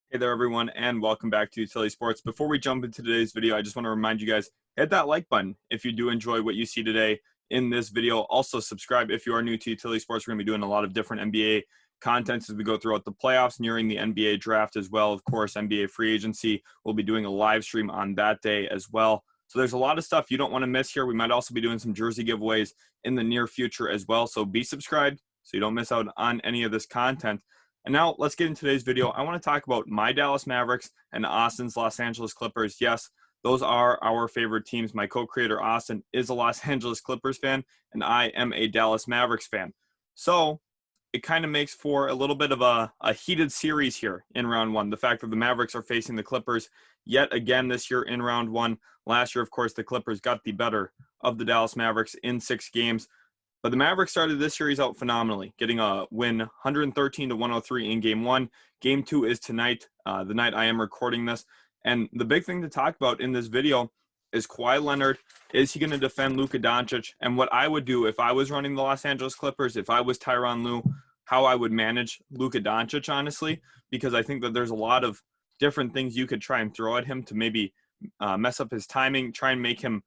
Hey there, everyone, and welcome back to Utility Sports. Before we jump into today's video, I just want to remind you guys, hit that like button if you do enjoy what you see today in this video. Also, subscribe if you are new to Utility Sports. We're going to be doing a lot of different NBA content as we go throughout the playoffs, nearing the NBA draft as well. Of course, NBA free agency. We'll be doing a live stream on that day as well. So there's a lot of stuff you don't want to miss here. We might also be doing some jersey giveaways in the near future as well. So be subscribed so you don't miss out on any of this content. And now let's get into today's video. I want to talk about my Dallas Mavericks and Austin's Los Angeles Clippers. Yes, those are our favorite teams. My co-creator Austin is a Los Angeles Clippers fan, and I am a Dallas Mavericks fan. So it kind of makes for a little bit of a heated series here in round one. The fact that the Mavericks are facing the Clippers yet again this year in round one. Last year, of course, the Clippers got the better of the Dallas Mavericks in 6 games. But the Mavericks started this series out phenomenally, getting a win 113-103 in game one. Game two is tonight, the night I am recording this. And the big thing to talk about in this video is Kawhi Leonard. Is he going to defend Luka Doncic? And what I would do if I was running the Los Angeles Clippers, if I was Tyronn Lue, how I would manage Luka Doncic, honestly, because I think that there's a lot of different things you could try and throw at him to maybe mess up his timing, try and make him,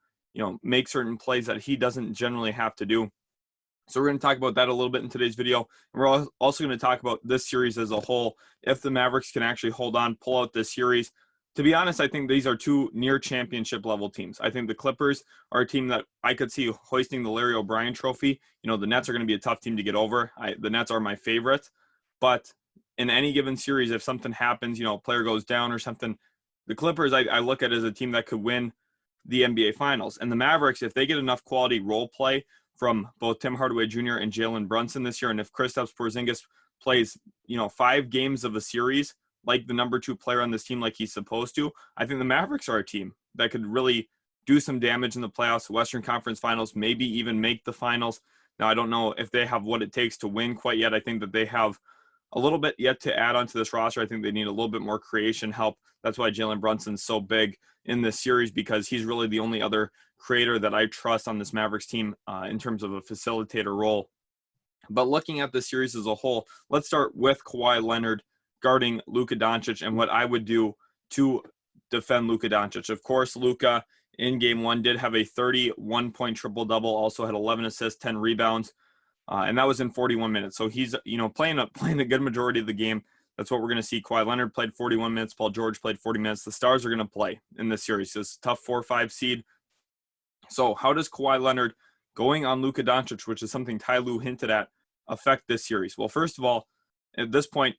make certain plays that he doesn't generally have to do. So we're going to talk about that a little bit in today's video. And we're also going to talk about this series as a whole. If the Mavericks can actually hold on, pull out this series. To be honest, I think these are two near championship level teams. I think the Clippers are a team that I could see hoisting the Larry O'Brien trophy. The Nets are going to be a tough team to get over. The Nets are my favorite. But in any given series, if something happens, a player goes down or something, the Clippers I look at as a team that could win the NBA Finals. And the Mavericks, if they get enough quality role play from both Tim Hardaway Jr. and Jalen Brunson this year, and if Kristaps Porzingis plays, 5 games of a series like the number 2 player on this team like he's supposed to, I think the Mavericks are a team that could really do some damage in the playoffs, Western Conference Finals, maybe even make the finals. Now, I don't know if they have what it takes to win quite yet. I think that they have a little bit yet to add onto this roster. I think they need a little bit more creation help. That's why Jalen Brunson's so big in this series, because he's really the only other creator that I trust on this Mavericks team in terms of a facilitator role. But looking at the series as a whole, let's start with Kawhi Leonard guarding Luka Doncic and what I would do to defend Luka Doncic. Of course, Luka in game one did have a 31-point triple-double, also had 11 assists, 10 rebounds. And that was in 41 minutes. So he's, playing a good majority of the game. That's what we're going to see. Kawhi Leonard played 41 minutes. Paul George played 40 minutes. The Stars are going to play in this series. It's a tough 4-5 seed. So how does Kawhi Leonard going on Luka Doncic, which is something Ty Lue hinted at, affect this series? Well, first of all, at this point,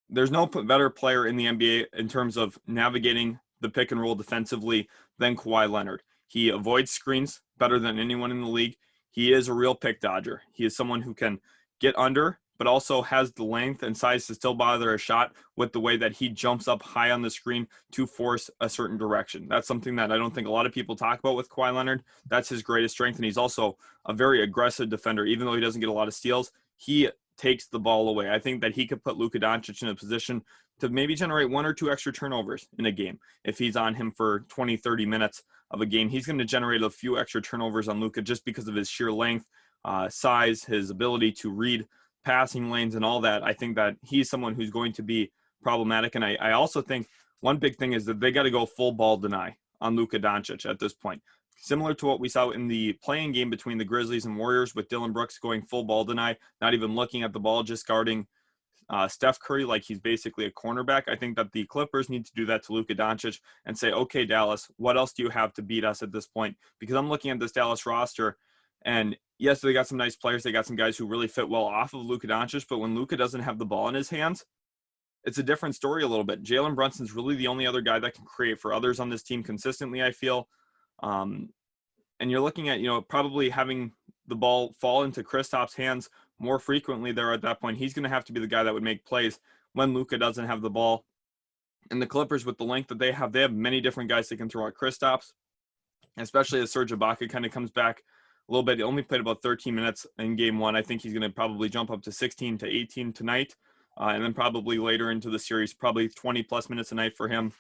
there's no better player in the NBA in terms of navigating the pick and roll defensively than Kawhi Leonard. He avoids screens better than anyone in the league. He is a real pick dodger. He is someone who can get under, but also has the length and size to still bother a shot with the way that he jumps up high on the screen to force a certain direction. That's something that I don't think a lot of people talk about with Kawhi Leonard. That's his greatest strength, and he's also a very aggressive defender. Even though he doesn't get a lot of steals, he takes the ball away. I think that he could put Luka Doncic in a position to maybe generate 1 or 2 extra turnovers in a game. If he's on him for 20, 30 minutes of a game, he's going to generate a few extra turnovers on Luka just because of his sheer length, size, his ability to read passing lanes and all that. I think that he's someone who's going to be problematic. And I also think one big thing is that they got to go full ball deny on Luka Doncic at this point. Similar to what we saw in the playing game between the Grizzlies and Warriors with Dillon Brooks going full ball deny, not even looking at the ball, just guarding Steph Curry like he's basically a cornerback. I think that the Clippers need to do that to Luka Doncic and say, okay, Dallas, what else do you have to beat us at this point? Because I'm looking at this Dallas roster, and yes, they got some nice players. They got some guys who really fit well off of Luka Doncic, but when Luka doesn't have the ball in his hands, it's a different story a little bit. Jalen Brunson's really the only other guy that can create for others on this team consistently, I feel. And you're looking at, probably having the ball fall into Kristaps' hands more frequently there at that point. He's going to have to be the guy that would make plays when Luka doesn't have the ball. And the Clippers, with the length that they have many different guys they can throw at Kristaps, especially as Serge Ibaka kind of comes back a little bit. He only played about 13 minutes in game one. I think he's going to probably jump up to 16 to 18 tonight. And then probably later into the series, probably 20-plus minutes a night for him.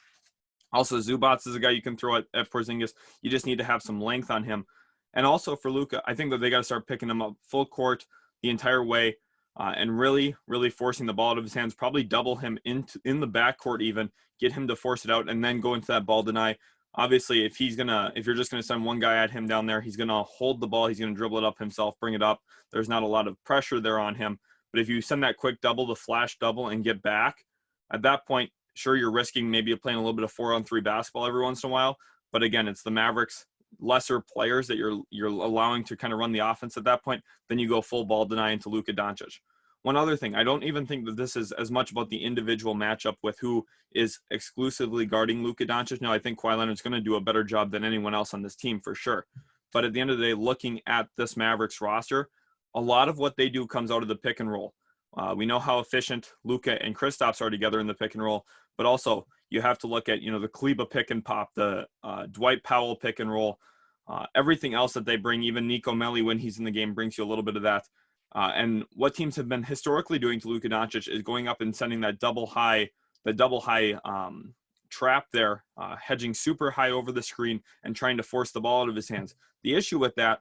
Also, Zubats is a guy you can throw at Porzingis. You just need to have some length on him. And also for Luka, I think that they got to start picking him up full court the entire way. and really, really forcing the ball out of his hands, probably double him in the backcourt even, get him to force it out, and then go into that ball deny. Obviously, if you're just going to send one guy at him down there, he's going to hold the ball. He's going to dribble it up himself, bring it up. There's not a lot of pressure there on him. But if you send that quick double, the flash double, and get back, at that point, sure, you're risking maybe playing a little bit of 4-on-3 basketball every once in a while. But again, it's the Mavericks' lesser players that you're allowing to kind of run the offense at that point. Then you go full ball deny into Luka Doncic. One other thing, I don't even think that this is as much about the individual matchup with who is exclusively guarding Luka Doncic. Now, I think Kawhi Leonard's going to do a better job than anyone else on this team for sure. But at the end of the day, looking at this Mavericks roster, a lot of what they do comes out of the pick and roll. We know how efficient Luka and Kristaps are together in the pick and roll, but also you have to look at, the Kleba pick and pop, the Dwight Powell pick and roll, everything else that they bring. Even Nico Melli, when he's in the game, brings you a little bit of that. And what teams have been historically doing to Luka Doncic is going up and sending that double high trap there, hedging super high over the screen and trying to force the ball out of his hands. The issue with that,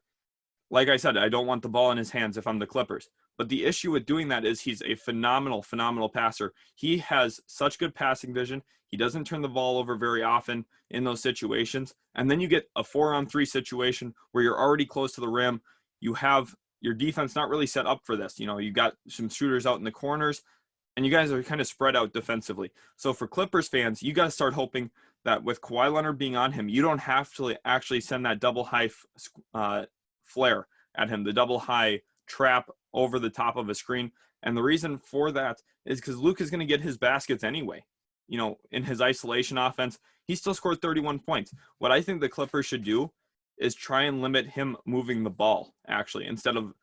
like I said, I don't want the ball in his hands if I'm the Clippers. But the issue with doing that is he's a phenomenal passer. He has such good passing vision. He doesn't turn the ball over very often in those situations. And then you get a 4-on-3 situation where you're already close to the rim. You have your defense not really set up for this. You got some shooters out in the corners, and you guys are kind of spread out defensively. So for Clippers fans, you got to start hoping that with Kawhi Leonard being on him, you don't have to actually send that double high flare at him, the double high trap over the top of a screen. And the reason for that is because Luke is going to get his baskets anyway. In his isolation offense, he still scored 31 points. What I think the Clippers should do is try and limit him moving the ball, actually, instead of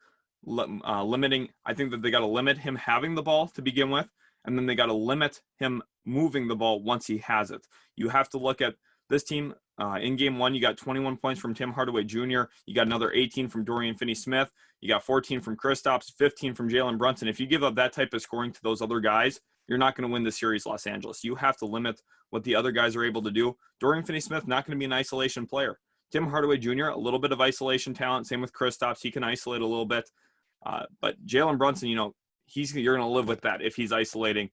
limiting. I think that they got to limit him having the ball to begin with, and then they got to limit him moving the ball once he has it. You have to look at this team. In game one, you got 21 points from Tim Hardaway Jr. You got another 18 from Dorian Finney-Smith. You got 14 from Kristaps, 15 from Jalen Brunson. If you give up that type of scoring to those other guys, you're not going to win the series, Los Angeles. You have to limit what the other guys are able to do. Dorian Finney-Smith, not going to be an isolation player. Tim Hardaway Jr., a little bit of isolation talent. Same with Kristaps. He can isolate a little bit. But Jalen Brunson, you're going to live with that if he's isolating.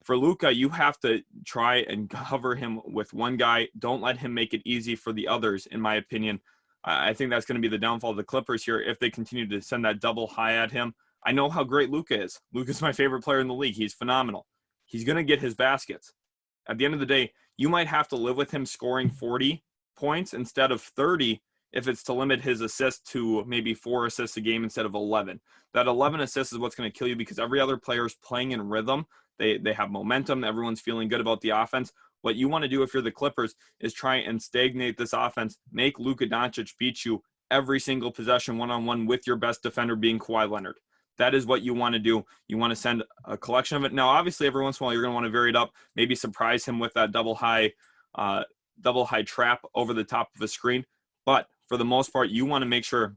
For Luka, you have to try and cover him with one guy. Don't let him make it easy for the others, in my opinion. I think that's going to be the downfall of the Clippers here if they continue to send that double high at him. I know how great Luka is. Luka's my favorite player in the league. He's phenomenal. He's going to get his baskets. At the end of the day, you might have to live with him scoring 40 points instead of 30 if it's to limit his assists to maybe 4 assists a game instead of 11. That 11 assists is what's going to kill you because every other player is playing in rhythm. They have momentum. Everyone's feeling good about the offense. What you want to do if you're the Clippers is try and stagnate this offense. Make Luka Doncic beat you every single possession one-on-one with your best defender being Kawhi Leonard. That is what you want to do. You want to send a collection of it. Now, obviously, every once in a while, you're going to want to vary it up, maybe surprise him with that double high trap over the top of a screen. But for the most part, you want to make sure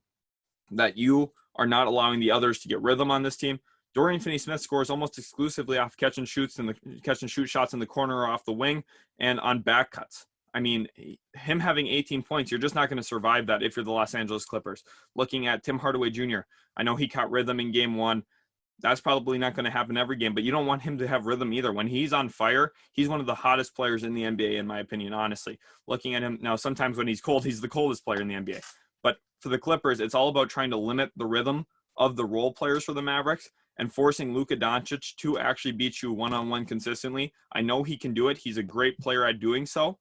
that you are not allowing the others to get rhythm on this team. Dorian Finney-Smith scores almost exclusively off catch and shoot shots in the corner or off the wing and on back cuts. I mean, him having 18 points, you're just not going to survive that if you're the Los Angeles Clippers. Looking at Tim Hardaway Jr., I know he caught rhythm in game one. That's probably not going to happen every game, but you don't want him to have rhythm either. When he's on fire, he's one of the hottest players in the NBA, in my opinion, honestly. Looking at him now, sometimes when he's cold, he's the coldest player in the NBA. But for the Clippers, it's all about trying to limit the rhythm of the role players for the Mavericks and forcing Luka Doncic to actually beat you one-on-one consistently. I know he can do it. He's a great player at doing so.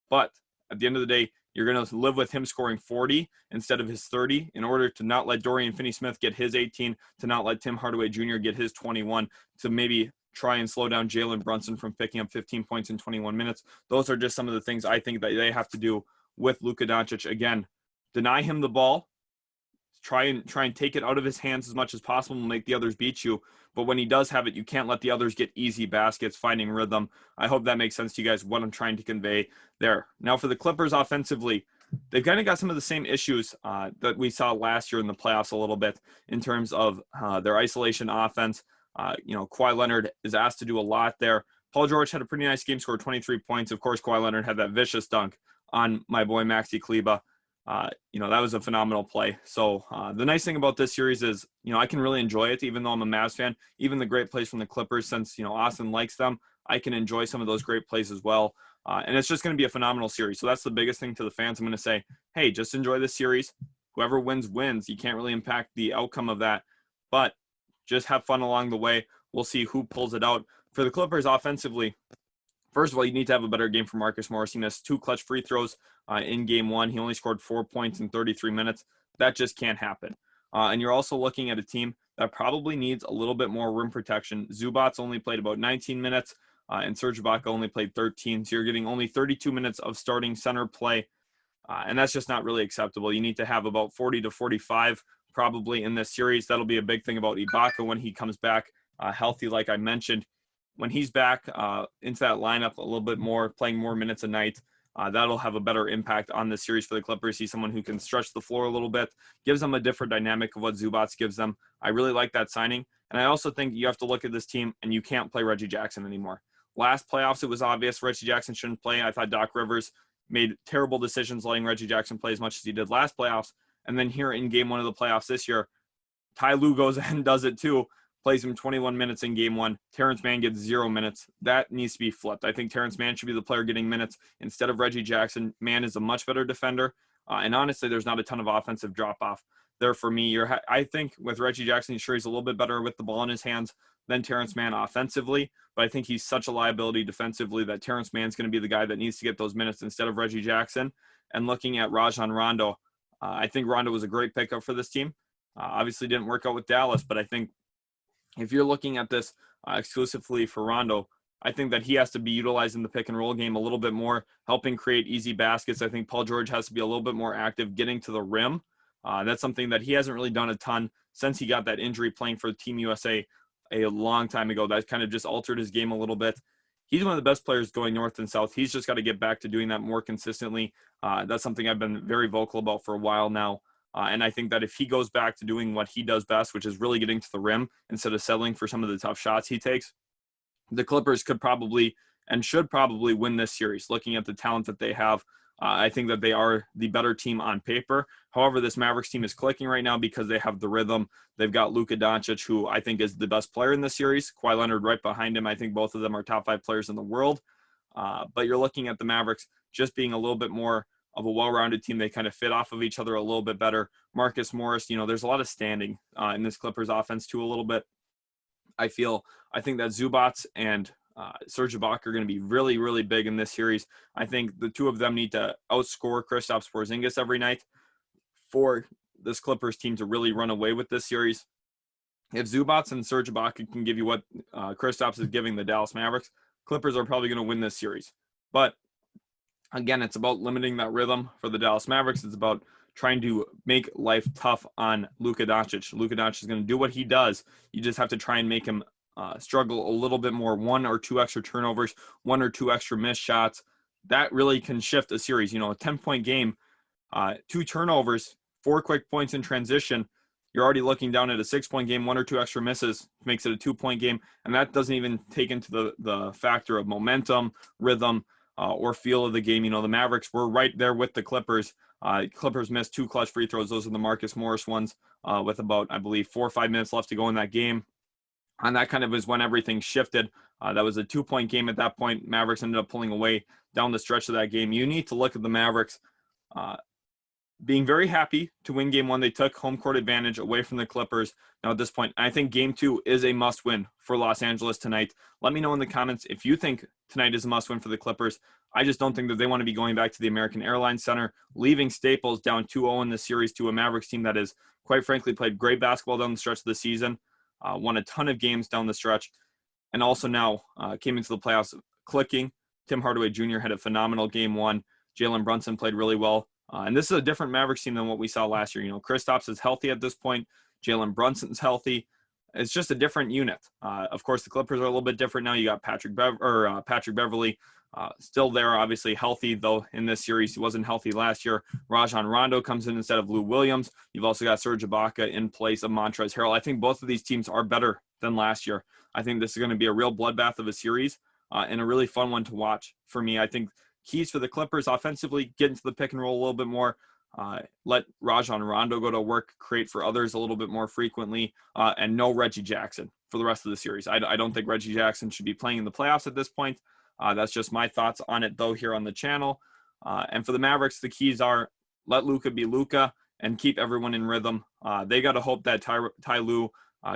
But at the end of the day, you're going to live with him scoring 40 instead of his 30 in order to not let Dorian Finney-Smith get his 18, to not let Tim Hardaway Jr. get his 21, to maybe try and slow down Jalen Brunson from picking up 15 points in 21 minutes. Those are just some of the things I think that they have to do with Luka Doncic. Again, deny him the ball. Try and take it out of his hands as much as possible and make the others beat you. But when he does have it, you can't let the others get easy baskets, finding rhythm. I hope that makes sense to you guys, what I'm trying to convey there. Now for the Clippers offensively, they've kind of got some of the same issues that we saw last year in the playoffs a little bit in terms of their isolation offense. Kawhi Leonard is asked to do a lot there. Paul George had a pretty nice game, scored 23 points. Of course, Kawhi Leonard had that vicious dunk on my boy Maxi Kleba. That was a phenomenal play. So the nice thing about this series is, I can really enjoy it, even though I'm a Mavs fan. Even the great plays from the Clippers, since, Austin likes them, I can enjoy some of those great plays as well. And it's just going to be a phenomenal series. So that's the biggest thing to the fans. I'm going to say, hey, just enjoy this series. Whoever wins, wins. You can't really impact the outcome of that, but just have fun along the way. We'll see who pulls it out. For the Clippers offensively, first of all, you need to have a better game for Marcus Morris. He missed 2 clutch free throws in game 1. He only scored 4 points in 33 minutes. That just can't happen. And you're also looking at a team that probably needs a little bit more rim protection. Zubac's only played about 19 minutes, and Serge Ibaka only played 13. So you're getting only 32 minutes of starting center play, and that's just not really acceptable. You need to have about 40 to 45 probably in this series. That'll be a big thing about Ibaka when he comes back healthy, like I mentioned. When he's back into that lineup a little bit more, playing more minutes a night, that'll have a better impact on the series for the Clippers. He's someone who can stretch the floor a little bit, gives them a different dynamic of what Zubac gives them. I really like that signing. And I also think you have to look at this team, and you can't play Reggie Jackson anymore. Last playoffs, it was obvious Reggie Jackson shouldn't play. I thought Doc Rivers made terrible decisions letting Reggie Jackson play as much as he did last playoffs. And then here in game 1 of the playoffs this year, Ty Lue goes and does it too. Plays him 21 minutes in game 1. Terrence Mann gets 0 minutes. That needs to be flipped. I think Terrence Mann should be the player getting minutes instead of Reggie Jackson. Mann is a much better defender. And honestly, there's not a ton of offensive drop-off there for me. I think with Reggie Jackson, sure, he's a little bit better with the ball in his hands than Terrence Mann offensively. But I think he's such a liability defensively that Terrence Mann's going to be the guy that needs to get those minutes instead of Reggie Jackson. And looking at Rajon Rondo, I think Rondo was a great pickup for this team. Obviously didn't work out with Dallas, but I think if you're looking at this exclusively for Rondo, I think that he has to be utilizing the pick and roll game a little bit more, helping create easy baskets. I think Paul George has to be a little bit more active getting to the rim. That's something that he hasn't really done a ton since he got that injury playing for Team USA a long time ago. That kind of just altered his game a little bit. He's one of the best players going north and south. He's just got to get back to doing that more consistently. That's something I've been very vocal about for a while now. And I think that if he goes back to doing what he does best, which is really getting to the rim instead of settling for some of the tough shots he takes, the Clippers could probably and should probably win this series. Looking at the talent that they have, I think that they are the better team on paper. However, this Mavericks team is clicking right now because they have the rhythm. They've got Luka Doncic, who I think is the best player in the series. Kawhi Leonard right behind him. I think both of them are top 5 players in the world. But you're looking at the Mavericks just being a little bit more of a well-rounded team. They kind of fit off of each other a little bit better. Marcus Morris, there's a lot of standing in this Clippers offense too a little bit. I think that Zubac and Serge Ibaka are going to be really, really big in this series. I think the two of them need to outscore Kristaps Porzingis every night for this Clippers team to really run away with this series. If Zubac and Serge Ibaka can give you what Kristaps is giving the Dallas Mavericks, Clippers are probably going to win this series. But again, it's about limiting that rhythm for the Dallas Mavericks. It's about trying to make life tough on Luka Doncic. Luka Doncic is going to do what he does. You just have to try and make him struggle a little bit more. 1 or 2 extra turnovers, 1 or 2 extra missed shots. That really can shift a series. A 10-point game, 2 turnovers, 4 quick points in transition. You're already looking down at a 6-point game. 1 or 2 extra misses makes it a 2-point game. And that doesn't even take into the factor of momentum, rhythm, or feel of the game. The Mavericks were right there with the Clippers. Clippers missed 2 clutch free throws. Those are the Marcus Morris ones with about, I believe, 4 or 5 minutes left to go in that game. And that kind of is when everything shifted. That was a 2-point game at that point. Mavericks ended up pulling away down the stretch of that game. You need to look at the Mavericks being very happy to win game 1. They took home court advantage away from the Clippers. Now at this point, I think game 2 is a must win for Los Angeles tonight. Let me know in the comments if you think tonight is a must win for the Clippers. I just don't think that they want to be going back to the American Airlines Center, leaving Staples down 2-0 in the series to a Mavericks team that has, quite frankly, played great basketball down the stretch of the season, won a ton of games down the stretch, and also now came into the playoffs clicking. Tim Hardaway Jr. had a phenomenal game 1. Jalen Brunson played really well. And this is a different Mavericks team than what we saw last year. Kristaps is healthy at this point. Jalen Brunson's healthy. It's just a different unit. Of course, the Clippers are a little bit different now. You got Patrick Beverley still there, obviously healthy, though in this series he wasn't healthy last year. Rajon Rondo comes in instead of Lou Williams. You've also got Serge Ibaka in place of Montrezl Harrell. I think both of these teams are better than last year. I think this is going to be a real bloodbath of a series and a really fun one to watch for me. I think keys for the Clippers offensively, get into the pick and roll a little bit more, Let Rajon Rondo go to work, create for others a little bit more frequently, and no Reggie Jackson for the rest of the series. I don't think Reggie Jackson should be playing in the playoffs at this point. That's just my thoughts on it, though, here on the channel. And for the Mavericks, the keys are let Luka be Luka and keep everyone in rhythm. They got to hope that Ty Lue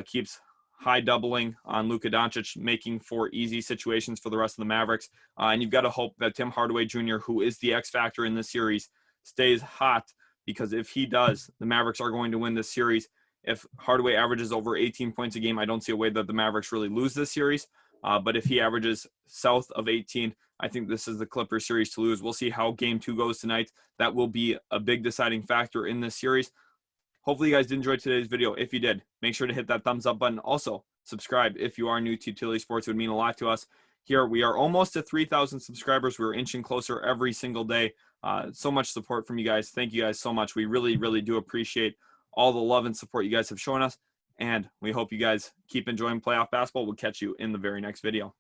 keeps high doubling on Luka Doncic, making for easy situations for the rest of the Mavericks. And you've got to hope that Tim Hardaway Jr., who is the X factor in this series, stays hot, because if he does, the Mavericks are going to win this series. If Hardaway averages over 18 points a game, I don't see a way that the Mavericks really lose this series. But if he averages south of 18, I think this is the Clippers series to lose. We'll see how game 2 goes tonight. That will be a big deciding factor in this series. Hopefully you guys did enjoy today's video. If you did, make sure to hit that thumbs up button. Also, subscribe if you are new to Utility Sports. It would mean a lot to us. Here, we are almost at 3,000 subscribers. We're inching closer every single day. So much support from you guys. Thank you guys so much. We really, really do appreciate all the love and support you guys have shown us. And we hope you guys keep enjoying playoff basketball. We'll catch you in the very next video.